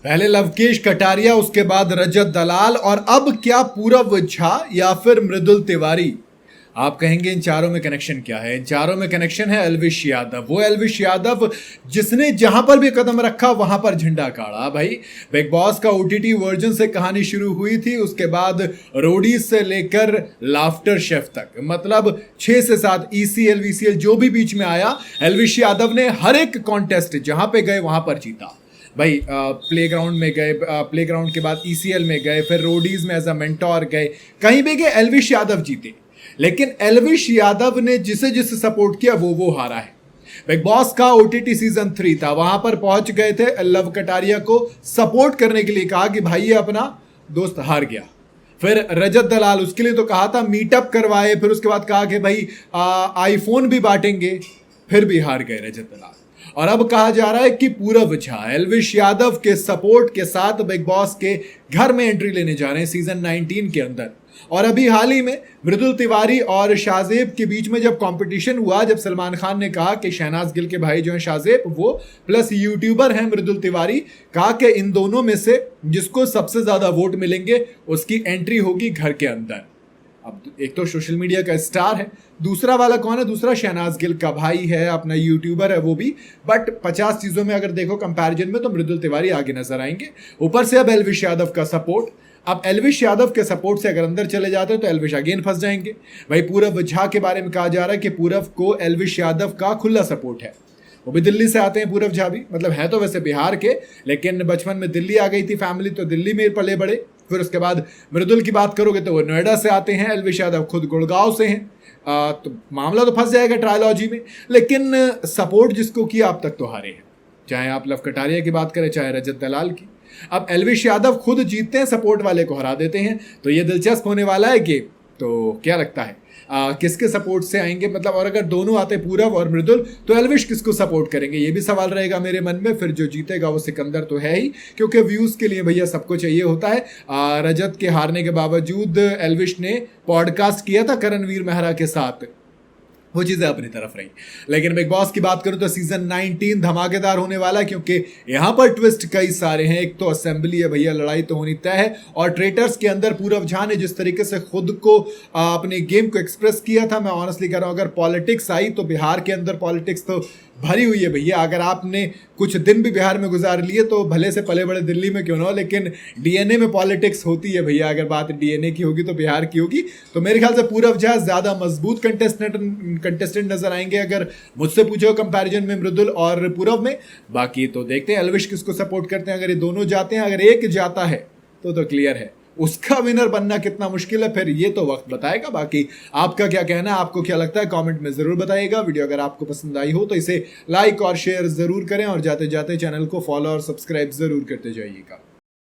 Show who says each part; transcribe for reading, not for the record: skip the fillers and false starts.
Speaker 1: पहले लवकेश कटारिया, उसके बाद रजत दलाल और अब क्या पूरव झा या फिर मृदुल तिवारी। आप कहेंगे इन चारों में कनेक्शन क्या है? इन चारों में कनेक्शन है एल्विश यादव। वो एल्विश यादव जिसने जहां पर भी कदम रखा वहां पर झंडा गाड़ा। भाई बिग बॉस का ओटीटी वर्जन से कहानी शुरू हुई थी, उसके बाद रोडीज से लेकर लाफ्टर शेफ तक, मतलब 6 से 7 ईसीएल वीसीएल जो भी बीच में आया, एल्विश यादव ने हर एक कॉन्टेस्ट जहां पे गए वहां पर जीता। भाई प्लेग्राउंड में गए, प्लेग्राउंड के बाद ईसीएल में गए, फिर रोडीज में एज अ मेंटोर गए, कहीं भी गए एल्विश यादव जीते। लेकिन एल्विश यादव ने जिसे जिसे सपोर्ट किया वो हारा है। बिग बॉस का ओटीटी सीजन 3 था, वहां पर पहुंच गए थे, लव कटारिया को सपोर्ट करने के लिए कहा कि भाई ये अपना दोस्त हार गया। फिर रजत दलाल, उसके लिए तो कहा था मीटअप करवाए, फिर उसके बाद कहा कि भाई आईफोन भी बांटेंगे, फिर भी हार गए रजत दलाल। और अब कहा जा रहा है कि पूरव झा एल्विश यादव के सपोर्ट के साथ बिग बॉस के घर में एंट्री लेने जा रहे हैं सीजन 19 के अंदर। और अभी हाल ही में मृदुल तिवारी और शाहजेब के बीच में जब कंपटीशन हुआ, जब सलमान खान ने कहा कि शहनाज गिल के भाई जो हैं शाहजेब, वो प्लस यूट्यूबर हैं मृदुल तिवारी, कहा कि इन दोनों में से जिसको सबसे ज्यादा वोट मिलेंगे उसकी एंट्री होगी घर के अंदर। अब एक तो सोशल मीडिया का स्टार है, दूसरा वाला कौन है? दूसरा शहनाज गिल का भाई है, अपना यूट्यूबर है वो भी, बट 50 चीजों में अगर देखो कंपैरिजन में तो मृदुल तिवारी आगे नजर आएंगे। ऊपर से अब एल्विश यादव का सपोर्ट, अब एल्विश यादव के सपोर्ट से अगर अंदर चले जाते हैं तो एल्विश अगेन फंस जाएंगे। भाई पूरव झा के बारे में कहा जा रहा है कि पूरव को एल्विश यादव का खुला सपोर्ट है। वो भी दिल्ली से आते हैं पूरव झा भी, मतलब है तो वैसे बिहार के, लेकिन बचपन में दिल्ली आ गई थी फैमिली, तो दिल्ली में पले बड़े। फिर उसके बाद मृदुल की बात करोगे तो वो नोएडा से आते हैं, एल्विश यादव खुद गुड़गांव से हैं। तो मामला तो फंस जाएगा ट्रायोलॉजी में, लेकिन सपोर्ट जिसको किया अब तक तो हारे हैं, चाहे आप लव कटारिया की बात करें चाहे रजत दलाल की। अब एल्विश यादव खुद जीतते हैं, सपोर्ट वाले को हरा देते हैं, तो ये दिलचस्प होने वाला है कि तो क्या लगता है किसके सपोर्ट से आएंगे, मतलब और अगर दोनों आते पूरव और मृदुल तो एल्विश किसको सपोर्ट करेंगे, ये भी सवाल रहेगा मेरे मन में। फिर जो जीतेगा वो सिकंदर तो है ही, क्योंकि व्यूज के लिए भैया सबको चाहिए होता है। रजत के हारने के बावजूद एल्विश ने पॉडकास्ट किया था करणवीर मेहरा के साथ, वो चीज़ें अपनी तरफ रही। लेकिन बिग बॉस की बात करूं तो सीजन 19 धमाकेदार होने वाला है, क्योंकि यहां पर ट्विस्ट कई सारे हैं। एक तो असेंबली है भैया, लड़ाई तो होनी तय है, और ट्रेटर्स के अंदर पूरव झा ने जिस तरीके से खुद को अपने गेम को एक्सप्रेस किया था, मैं ऑनेस्टली कह रहा हूं अगर पॉलिटिक्स आई तो बिहार के अंदर पॉलिटिक्स तो भरी हुई है भैया। अगर आपने कुछ दिन भी बिहार में गुजार लिए तो भले से पले बड़े दिल्ली में क्यों ना हो, लेकिन डीएनए में पॉलिटिक्स होती है भैया। अगर बात डीएनए की होगी तो बिहार की होगी। तो मेरे ख्याल से पूरव झा ज्यादा मजबूत कंटेस्टेंट नजर आएंगे अगर मुझसे पूछो कंपैरिजन में मृदुल और पूरव में। बाकी तो देखते हैं एल्विश किसको सपोर्ट करते हैं। अगर ये दोनों जाते हैं, अगर एक जाता है तो क्लियर है, उसका विनर बनना कितना मुश्किल है फिर ये तो वक्त बताएगा। बाकी आपका क्या कहना है, आपको क्या लगता है, कमेंट में जरूर बताइएगा। वीडियो अगर आपको पसंद आई हो तो इसे लाइक और शेयर जरूर करें, और जाते जाते चैनल को फॉलो और सब्सक्राइब जरूर करते जाइएगा।